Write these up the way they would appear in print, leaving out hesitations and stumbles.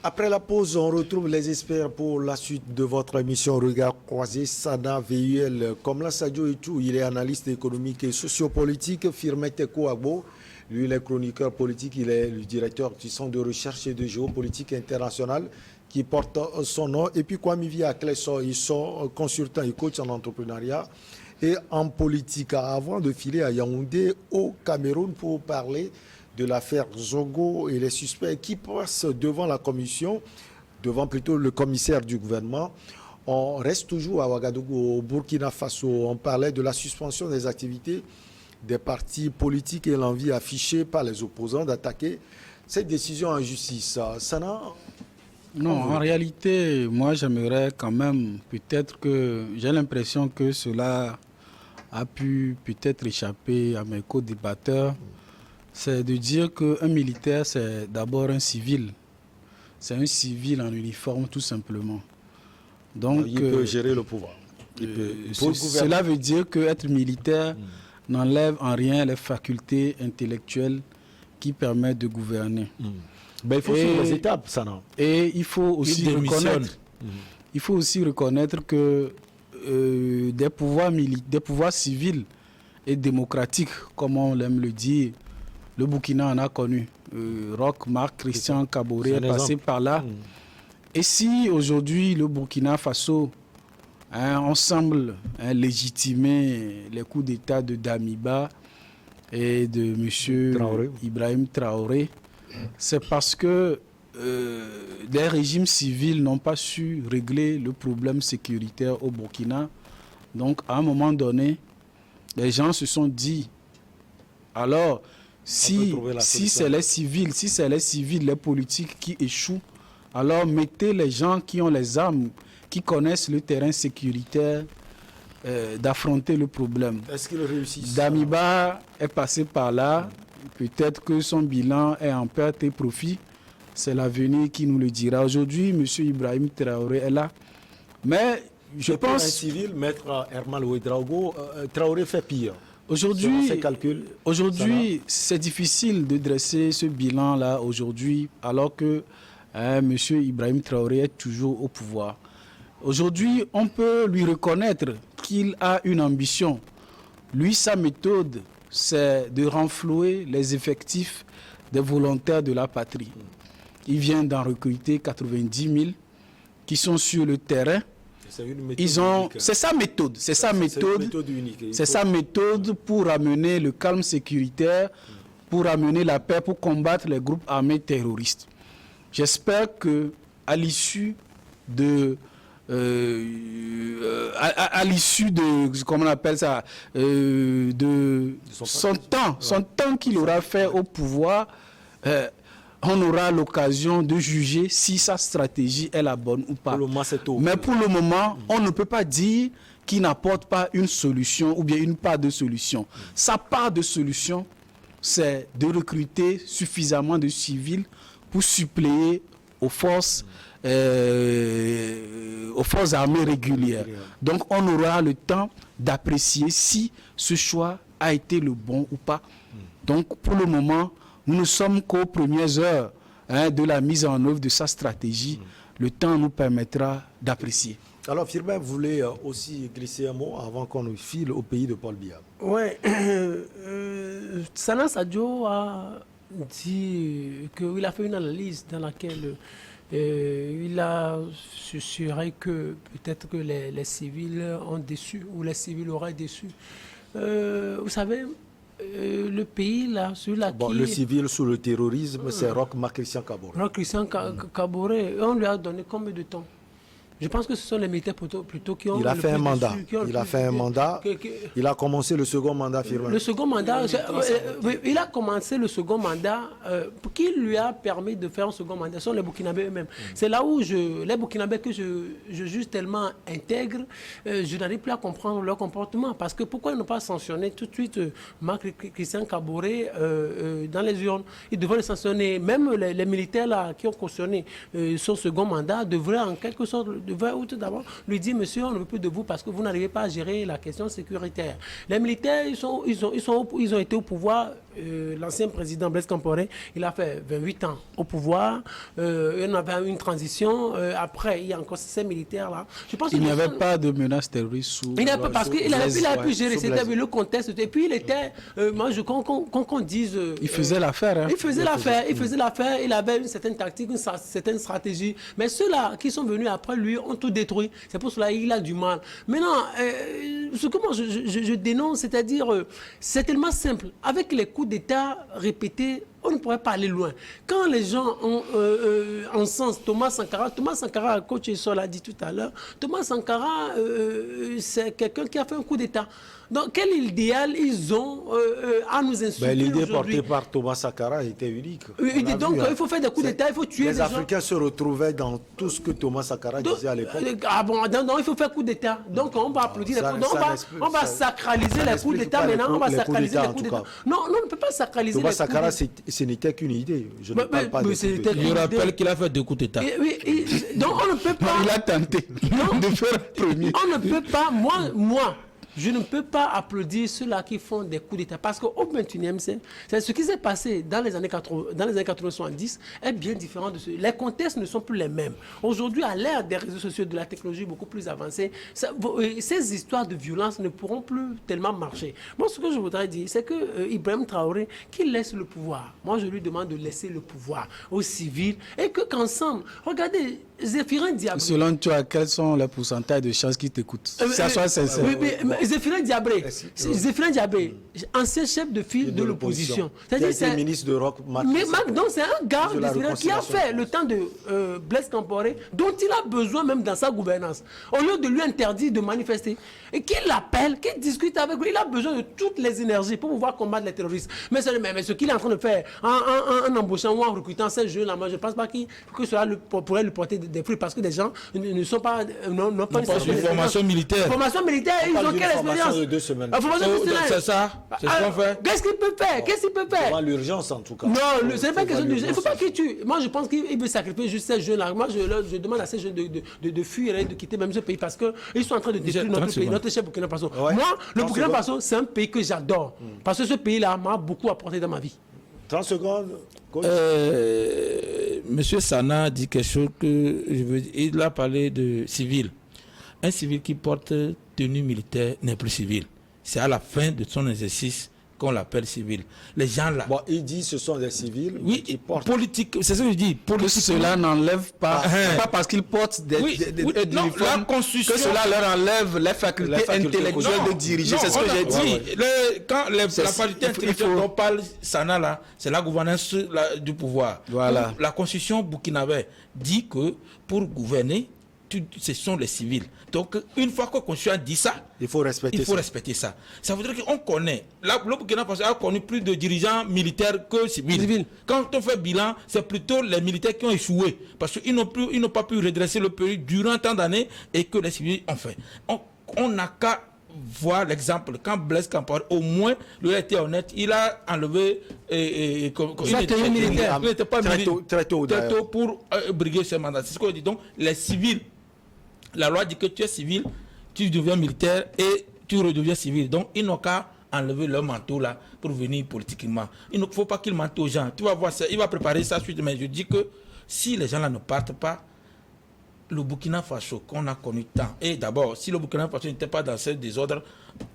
Après la pause, on retrouve les experts pour la suite de votre émission Regard croisé. Sana VUL, comme la Sadio et tout, il est analyste économique et sociopolitique. Firmete Kouagbo, lui, il est chroniqueur politique, il est le directeur du Centre de recherche et de géopolitique internationale qui porte son nom. Et puis Kwame Via Klesso, ils sont consultants et coachs en entrepreneuriat et en politique. Avant de filer à Yaoundé, au Cameroun, pour parler de l'affaire Zongo et les suspects qui passent devant la commission, devant plutôt le commissaire du gouvernement. On reste toujours à Ouagadougou, au Burkina Faso. On parlait de la suspension des activités des partis politiques et l'envie affichée par les opposants d'attaquer cette décision en justice. Sana? Non, en réalité, moi j'aimerais quand même, peut-être que j'ai l'impression que cela a pu peut-être échapper à mes co-débatteurs. C'est de dire qu'un militaire, c'est d'abord un civil. C'est un civil en uniforme, tout simplement. Donc, il peut gérer le pouvoir. Cela veut dire qu'être militaire n'enlève en rien les facultés intellectuelles qui permettent de gouverner. Ben, il faut suivre les étapes, ça, non? Et il faut aussi reconnaître que des pouvoirs civils et démocratiques, comme on l'aime le dire, le Burkina en a connu. Roch Marc Christian Kaboré est passé par là. Et si aujourd'hui le Burkina Faso on semble légitimer les coups d'État de Damiba et de M. Ibrahim Traoré, c'est parce que les régimes civils n'ont pas su régler le problème sécuritaire au Burkina. Donc à un moment donné, les gens se sont dit, alors si c'est les civils, les politiques qui échouent, alors mettez les gens qui ont les armes, qui connaissent le terrain sécuritaire, d'affronter le problème. Est-ce qu'ils réussissent? Damiba est passé par là. Peut-être que son bilan est en perte et profit. C'est l'avenir qui nous le dira. Aujourd'hui, M. Ibrahim Traoré est là. Mais je pense... un civil, maître Hermal Ouedraogo, Traoré fait pire. Aujourd'hui, c'est difficile de dresser ce bilan-là aujourd'hui, alors que M. Ibrahim Traoré est toujours au pouvoir. Aujourd'hui, on peut lui reconnaître qu'il a une ambition. Lui, sa méthode, c'est de renflouer les effectifs des volontaires de la patrie. Il vient d'en recruter 90 000 qui sont sur le terrain. C'est sa méthode. C'est sa méthode pour amener le calme sécuritaire, pour amener la paix, pour combattre les groupes armés terroristes. J'espère qu'à l'issue de comment on appelle ça, de son temps qu'il aura fait au pouvoir, on aura l'occasion de juger si sa stratégie est la bonne ou pas. Mais pour le moment, on ne peut pas dire qu'il n'apporte pas une solution ou bien une part de solution. Sa part de solution, c'est de recruter suffisamment de civils pour suppléer aux forces armées régulières. Donc on aura le temps d'apprécier si ce choix a été le bon ou pas. Donc pour le moment, nous ne sommes qu'aux premières heures de la mise en œuvre de sa stratégie. Le temps nous permettra d'apprécier. Alors Firmin voulait aussi glisser un mot avant qu'on nous file au pays de Paul Biya. Oui, Sana Sadio a dit qu'il a fait une analyse dans laquelle il a susurré que peut-être que les civils ont déçu ou les civils auraient déçu. Vous savez, le pays là, celui-là le civil sous le terrorisme, c'est Roch Marc Christian Kaboré. Roch Christian Kaboré, on lui a donné combien de temps? Je pense que ce sont les militaires plutôt qui ont... Il a fait un mandat. Il a commencé le second mandat, Firmin. Le second mandat, il a commencé le second mandat. Qui lui a permis de faire un second mandat? Ce sont les Burkinabés eux-mêmes. C'est là où les Burkinabés que je juge tellement intègres, je n'arrive plus à comprendre leur comportement. Parce que pourquoi ils n'ont pas sanctionné tout de suite Marc Christian Kaboré dans les urnes? Ils devraient le sanctionner. Même les militaires là, qui ont cautionné son second mandat devraient en quelque sorte devait tout d'abord lui dire, monsieur, on ne veut plus de vous parce que vous n'arrivez pas à gérer la question sécuritaire. Les militaires, ils ont été au pouvoir. L'ancien président Blaise Compaoré, il a fait 28 ans au pouvoir. On avait une transition. Après, il y a encore ces militaires-là. Je pense il n'y avait pas de menace terroriste sous... Il n'a pas, parce qu'il a pu gérer, c'était le contexte. Et puis, il était... moi, qu'on dise... il faisait l'affaire. Hein. Il faisait l'affaire. Il avait une certaine tactique, une certaine stratégie. Mais ceux-là qui sont venus après lui ont tout détruit. C'est pour cela qu'il a du mal. Maintenant, ce que moi, je dénonce, c'est-à-dire, c'est tellement simple. Avec les coups d'État répétés, on ne pourrait pas aller loin. Quand les gens ont en sens Thomas Sankara, coach Essol l'a dit tout à l'heure, Thomas Sankara, c'est quelqu'un qui a fait un coup d'État. Donc, quel idéal ils ont à nous insulter l'idée aujourd'hui? portée par Thomas Sankara était unique. Donc, il faut faire des coups d'État, il faut tuer les des gens. Les Africains se retrouvaient dans tout ce que Thomas Sankara disait à l'époque. Non, il faut faire coup d'État. Donc, on va applaudir les coups d'État. On va sacraliser les coups d'État maintenant. On va sacraliser les coups d'État. Non, on ne peut pas sacraliser les coups d'État. Thomas Sankara, ce n'était qu'une idée. Je ne parle pas de coups d'État. Je rappelle qu'il a fait 2 coups d'État. Donc, on ne peut pas... Il a tenté de faire un premier. On ne peut pas... Moi, je ne peux pas applaudir ceux-là qui font des coups d'État. Parce qu'au 21e siècle, c'est ce qui s'est passé dans les années 80-70 est bien différent de ce. Les contextes ne sont plus les mêmes. Aujourd'hui, à l'ère des réseaux sociaux, de la technologie beaucoup plus avancée, ces histoires de violence ne pourront plus tellement marcher. Moi, ce que je voudrais dire, c'est que Ibrahim Traoré, qu'il laisse le pouvoir. Moi, je lui demande de laisser le pouvoir aux civils et qu'ensemble, regardez, Zéphirin Diabré. Selon toi, quels sont les pourcentages de chances qu'il t'écoute? Ça soit sincère. Zéphirin Diabré, ancien chef de file de l'opposition. C'est ministre de Roch Marc. Donc c'est un gars qui a fait le temps de Blaise Compaoré, dont il a besoin même dans sa gouvernance. Au lieu de lui interdire de manifester, et qu'il l'appelle, qu'il discute avec lui, il a besoin de toutes les énergies pour pouvoir combattre les terroristes. Mais ce qu'il est en train de faire en embauchant ou en recrutant ces jeunes-là, moi je ne pense pas que cela pourrait lui porter des fruits parce que des gens ne sont pas... n'ont pas une formation militaire. Formation militaire, ils ont quelle expérience? De 2 semaines. C'est ça, c'est ce qu'on fait. Qu'est-ce qu'il peut faire? Devant l'urgence en tout cas. Non, ce n'est pas question d'urgence. Il ne faut pas qu'il tue. Moi je pense qu'il veut sacrifier juste ces jeunes-là. Moi je demande à ces jeunes de fuir et de quitter même ce pays parce qu'ils sont en train de détruire notre pays, notre cher Burkina Faso. Moi, le Burkina Faso, c'est un pays que j'adore. Parce que ce pays-là m'a beaucoup apporté dans ma vie. 30 secondes. Monsieur Sana dit quelque chose que je veux dire. Il a parlé de civil. Un civil qui porte tenue militaire n'est plus civil. C'est à la fin de son exercice qu'on l'appelle civil. Les gens là... Bon, il dit que ce sont des civils qui portent... Politique, c'est ce que je dis. Que cela n'enlève pas... pas parce qu'ils portent des uniformes la Constitution... que cela leur enlève les facultés intellectuelles de diriger. C'est ce que j'ai dit. Quand la faculté intellectuelle dont parle Sana là, c'est la gouvernance du pouvoir. Voilà. Donc, la Constitution burkinabé dit que pour gouverner, ce sont les civils. Donc, une fois que la Constitution dit ça, il faut respecter ça. Ça veut dire qu'on connaît. Le Burkina Faso a connu plus de dirigeants militaires que civils. Quand on fait bilan, c'est plutôt les militaires qui ont échoué. Parce qu'ils n'ont pas pu redresser le pays durant tant d'années et que les civils ont fait. On n'a qu'à voir l'exemple. Quand Blaise Compaoré, au moins, lui a été honnête, il a enlevé... il n'était pas très tôt pour briguer ce mandat. C'est ce qu'on dit. Donc, les civils, la loi dit que tu es civil, tu deviens militaire et tu redeviens civil. Donc, ils n'ont qu'à enlever leur manteau là pour venir politiquement. Il ne faut pas qu'ils mentent aux gens. Tu vas voir ça, il va préparer ça suite. Mais je dis que si les gens là ne partent pas, le Burkina Faso qu'on a connu tant, et d'abord, si le Burkina Faso n'était pas dans ce désordre,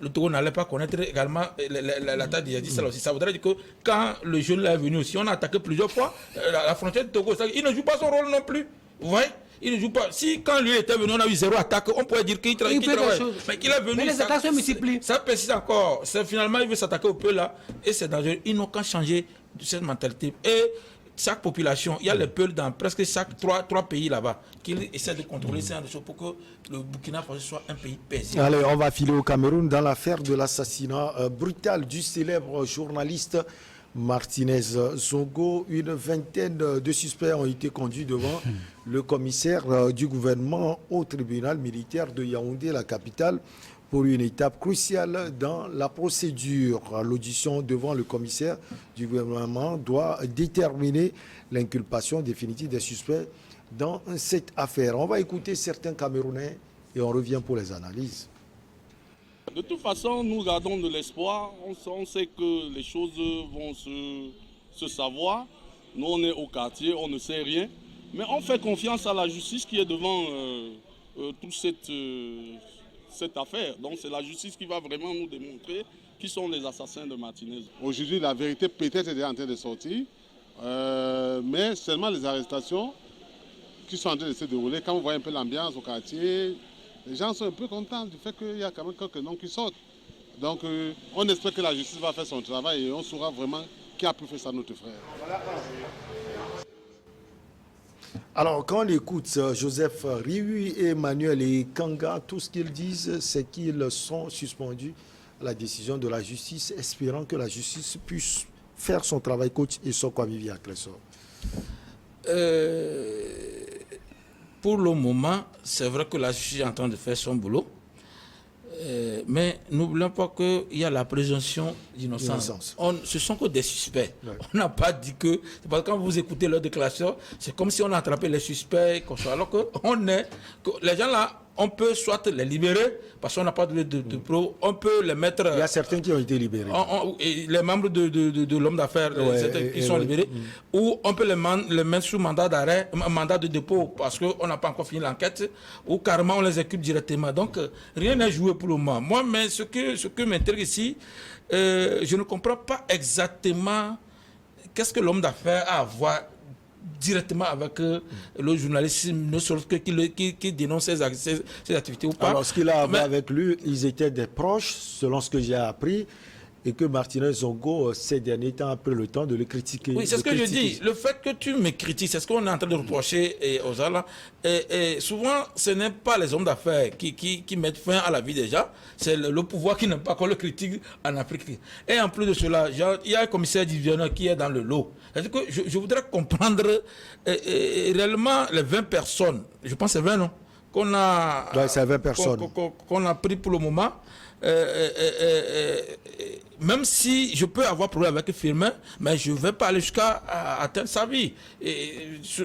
le Togo n'allait pas connaître également l'attaque des djihadistes aussi. Ça voudrait dire que quand le jeune là est venu aussi, on a attaqué plusieurs fois la frontière du Togo. Il ne joue pas son rôle non plus. Vous voyez? Il ne joue pas. Si quand lui était venu, on a eu 0 attaque, on pourrait dire qu'il travaille. Mais qu'il est venu. Mais les attaques se multiplient. Ça persiste encore. Finalement, il veut s'attaquer au peu là. Et c'est dangereux. Ils n'ont qu'à changer cette mentalité. Et chaque population, il y a les peuples dans presque chaque trois pays là-bas qui essaient de contrôler ces choses pour que le Burkina Faso soit un pays paisible. Allez, on va filer au Cameroun dans l'affaire de l'assassinat brutal du célèbre journaliste Martinez Zongo. Une vingtaine de suspects ont été conduits devant le commissaire du gouvernement au tribunal militaire de Yaoundé, la capitale, pour une étape cruciale dans la procédure. L'audition devant le commissaire du gouvernement doit déterminer l'inculpation définitive des suspects dans cette affaire. On va écouter certains Camerounais et on revient pour les analyses. De toute façon, nous gardons de l'espoir. On sait que les choses vont se savoir. Nous, on est au quartier, on ne sait rien. Mais on fait confiance à la justice qui est devant toute cette affaire. Donc c'est la justice qui va vraiment nous démontrer qui sont les assassins de Martinez. Aujourd'hui, la vérité peut-être est en train de sortir. Mais seulement les arrestations qui sont en train de se dérouler, quand on voit un peu l'ambiance au quartier, les gens sont un peu contents du fait qu'il y a quand même quelques noms qui sortent. Donc on espère que la justice va faire son travail et on saura vraiment qui a pu faire ça à notre frère. Alors, quand on écoute Joseph Riui et Emmanuel et Kanga, tout ce qu'ils disent, c'est qu'ils sont suspendus à la décision de la justice, espérant que la justice puisse faire son travail, coach, et son Kwame Agressor. Pour le moment, c'est vrai que la justice est en train de faire son boulot. Mais n'oublions pas qu'il y a la présomption d'innocence. Ce sont que des suspects. Ouais. On n'a pas dit que... C'est parce que quand vous écoutez leur déclaration, c'est comme si on attrapait les suspects. Alors que les gens là, on peut soit les libérer, parce qu'on n'a pas de pro, on peut les mettre... Il y a certains qui ont été libérés. Et les membres de l'homme d'affaires, qui sont libérés, ou on peut les mettre sous mandat d'arrêt, mandat de dépôt, parce qu'on n'a pas encore fini l'enquête, ou carrément on les exécute directement. Donc, rien n'est joué pour le moment. Moi, mais ce que m'intéresse ici, je ne comprends pas exactement qu'est-ce que l'homme d'affaires a à voir directement avec le journaliste, ne serait-ce que qui dénonce ses activités ou pas. Alors, ce qu'il a à voir avec lui, ils étaient des proches, selon ce que j'ai appris, et que Martinez Zongo, ces derniers temps, a pris le temps de le critiquer. Oui, c'est ce que je dis. Le fait que tu me critiques, c'est ce qu'on est en train de reprocher aux Ala. Et souvent, ce n'est pas les hommes d'affaires qui mettent fin à la vie des gens, c'est le pouvoir qui n'aime pas qu'on le critique en Afrique. Et en plus de cela, il y a un commissaire divisionnaire qui est dans le lot. C'est-à-dire que je voudrais comprendre réellement les 20 personnes, je pense que c'est 20, non, qu'on a, c'est 20 personnes. Qu'on a pris pour le moment. Même si je peux avoir problème avec Firmin, mais je ne vais pas aller jusqu'à atteindre sa vie.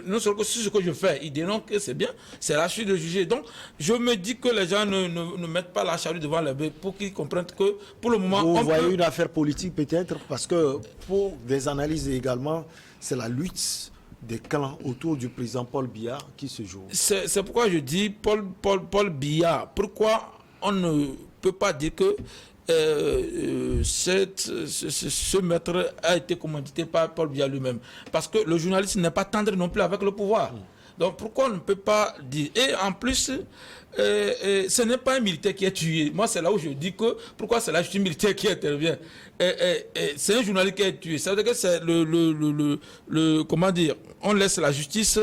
Non seulement ce que je fais, il dénonce que c'est bien, c'est la chute de juger. Donc, je me dis que les gens ne mettent pas la charrue devant les bœufs pour qu'ils comprennent que pour le moment... Vous voyez une affaire politique peut-être, parce que pour des analyses également, c'est la lutte des clans autour du président Paul Biya qui se joue. C'est pourquoi je dis Paul Biya. Pourquoi on ne peut pas dire que ce maître a été commandité par Paul Biya lui-même? Parce que le journaliste n'est pas tendre non plus avec le pouvoir. Donc pourquoi on ne peut pas dire... Et en plus, ce n'est pas un militaire qui est tué. Moi, c'est là où je dis que pourquoi c'est la justice militaire qui intervient. C'est un journaliste qui est tué. Ça veut dire que c'est comment dire, on laisse la justice...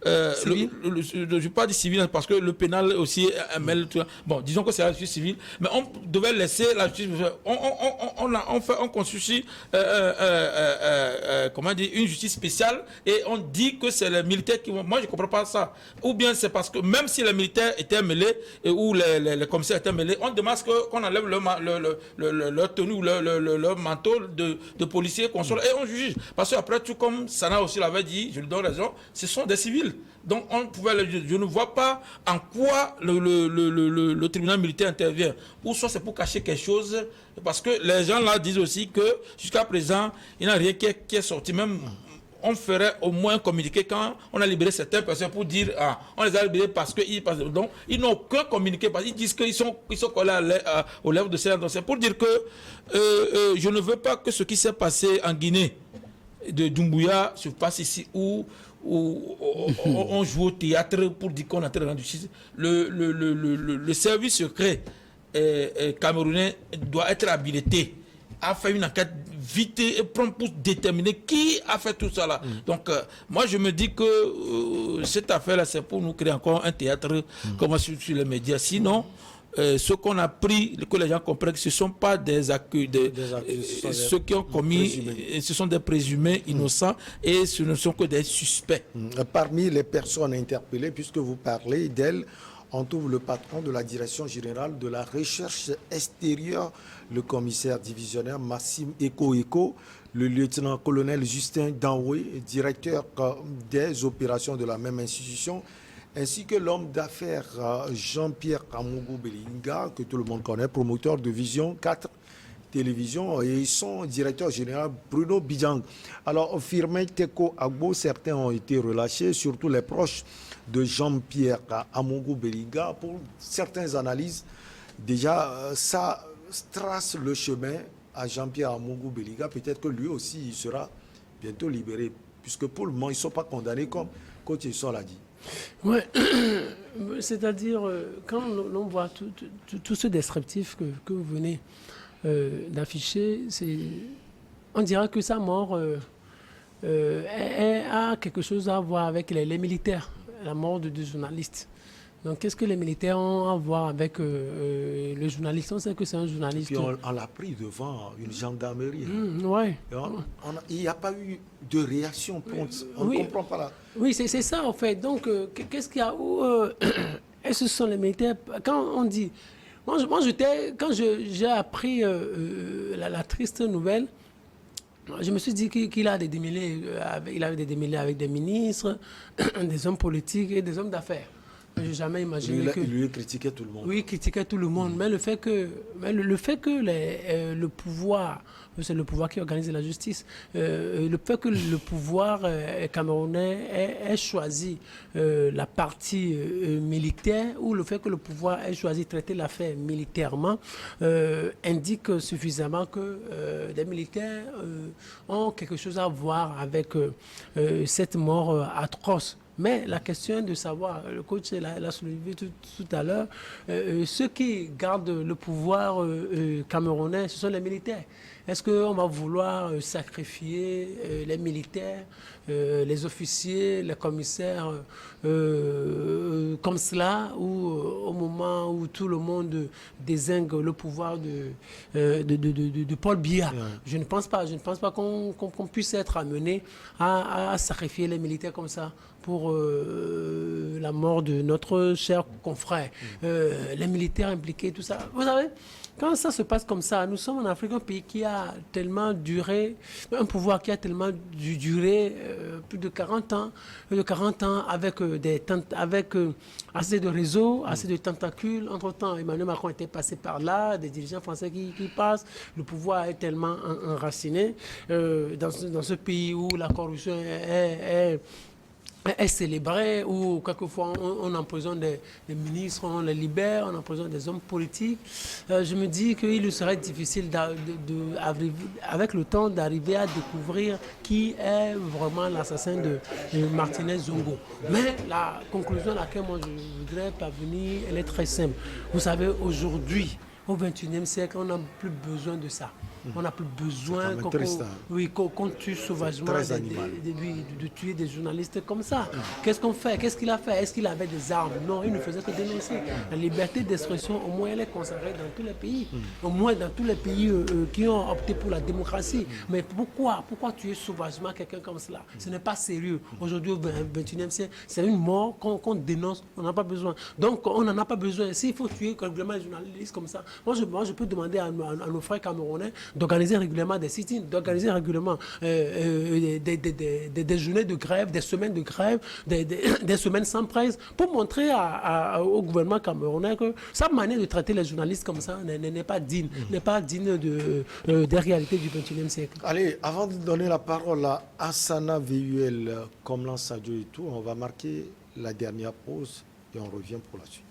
je ne vais pas dire civile parce que le pénal aussi mêle tout. Bon, disons que c'est la justice civile, mais on devait laisser la justice. On constitue comment dire, une justice spéciale et on dit que c'est les militaires qui vont. Moi, je ne comprends pas ça. Ou bien c'est parce que même si les militaires étaient mêlés ou les commissaires étaient mêlés, on demande qu'on enlève leur tenue ou leur manteau de policier, consul et on juge. Parce qu'après tout, comme Sana aussi l'avait dit, je lui donne raison, ce sont des civils. Donc on pouvait je ne vois pas en quoi le tribunal militaire intervient. Ou soit c'est pour cacher quelque chose, parce que les gens là disent aussi que jusqu'à présent, il n'y a rien qui est sorti. Même on ferait au moins communiquer quand on a libéré certaines personnes pour dire on les a libérés parce qu'ils passent. Donc ils n'ont aucun communiqué parce qu'ils disent qu'ils sont collés aux lèvres de ces gens. C'est pour dire que je ne veux pas que ce qui s'est passé en Guinée de Doumbouya se passe ici où on joue au théâtre pour dire qu'on a très rendu justice. Le service secret camerounais doit être habilité à faire une enquête vite et prompt pour déterminer qui a fait tout ça là. Donc moi je me dis que cette affaire là c'est pour nous créer encore un théâtre comme sur les médias. Sinon ce qu'on a pris, que les gens comprennent que ce ne sont pas des accus, ceux qui ont commis, ce sont des présumés innocents et ce ne sont que des suspects. Parmi les personnes interpellées, puisque vous parlez d'elles, On trouve le patron de la direction générale de la recherche extérieure, le commissaire divisionnaire Massime Eko, le lieutenant-colonel Justin Danoué, directeur des opérations de la même institution, ainsi que l'homme d'affaires Jean-Pierre Amougou Belinga, que tout le monde connaît, promoteur de Vision 4 Télévision, et son directeur général Bruno Bidjang. Alors, Firmin Teko Agbo, certains ont été relâchés, surtout les proches de Jean-Pierre Amougou Belinga. Pour certaines analyses, déjà, ça trace le chemin à Jean-Pierre Amougou Belinga. Peut-être que lui aussi, il sera bientôt libéré, puisque pour le moment, ils ne sont pas condamnés comme Coach Essor l'a dit. Ouais, c'est-à-dire, quand l'on voit tout ce descriptif que vous venez d'afficher, on dira que sa mort a quelque chose à voir avec les militaires, la mort de 2 journalistes. Donc, qu'est-ce que les militaires ont à voir avec le journaliste? On sait que c'est un journaliste. Et puis on l'a pris devant une gendarmerie. Ouais. Il n'y a pas eu de réaction. On ne comprend pas là. Oui, c'est ça en fait. Donc, qu'est-ce qu'il y a où est-ce que ce sont les militaires? Quand on dit... Quand j'ai appris la triste nouvelle, je me suis dit qu'il a des démêlés, il avait des démêlés avec des ministres, des hommes politiques et des hommes d'affaires. Je n'ai jamais imaginé que... Lui critiquait tout le monde. Oui, il critiquait tout le monde. Mais le fait que le pouvoir, c'est le pouvoir qui organise la justice, le fait que le pouvoir camerounais ait choisi la partie militaire, ou le fait que le pouvoir ait choisi de traiter l'affaire militairement, indique suffisamment que des militaires ont quelque chose à voir avec cette mort atroce. Mais la question de savoir, le coach l'a soulevé tout à l'heure, ceux qui gardent le pouvoir camerounais, ce sont les militaires. Est-ce qu'on va vouloir sacrifier les militaires, les officiers, les commissaires comme cela, ou au moment où tout le monde dézingue le pouvoir de Paul Biya? Je ne pense pas qu'on puisse être amené à sacrifier les militaires comme ça pour la mort de notre cher confrère. Les militaires impliqués, tout ça. Vous savez, quand ça se passe comme ça, nous sommes en Afrique, un pays qui a tellement duré, un pouvoir qui a tellement duré plus de 40 ans, avec assez de réseaux, assez de tentacules. Entre-temps, Emmanuel Macron était passé par là, des dirigeants français qui passent. Le pouvoir est tellement enraciné dans ce pays où la corruption est célébrée, où quelquefois on emprisonne des ministres, on les libère, on emprisonne des hommes politiques. Je me dis qu'il serait difficile avec le temps d'arriver à découvrir qui est vraiment l'assassin de Martinez Zongo. Mais la conclusion à laquelle moi je voudrais parvenir, elle est très simple. Vous savez, aujourd'hui, au XXIe siècle, on n'a plus besoin de ça. On n'a plus besoin qu'on tue sauvagement, de tuer des journalistes comme ça. Qu'est-ce qu'on fait? Qu'est-ce qu'il a fait? Est-ce qu'il avait des armes? Non, il ne faisait que dénoncer. La liberté d'expression, au moins, elle est consacrée dans tous les pays. Au moins, dans tous les pays qui ont opté pour la démocratie. Mais pourquoi tuer sauvagement quelqu'un comme cela? Ce n'est pas sérieux. Aujourd'hui, au XXIe siècle, c'est une mort qu'on dénonce. On n'a pas besoin. Donc, on n'en a pas besoin. S'il faut tuer régulièrement les journalistes comme ça, moi, je peux demander à nos frères camerounais d'organiser régulièrement des sit-ins, d'organiser régulièrement des journées de grève, des semaines de grève, des semaines sans presse, pour montrer au gouvernement camerounais que sa manière de traiter les journalistes comme ça n'est pas digne, des réalités du XXIe siècle. Allez, avant de donner la parole à Hassana VUL, Komlan Sadio et tout, on va marquer la dernière pause et on revient pour la suite.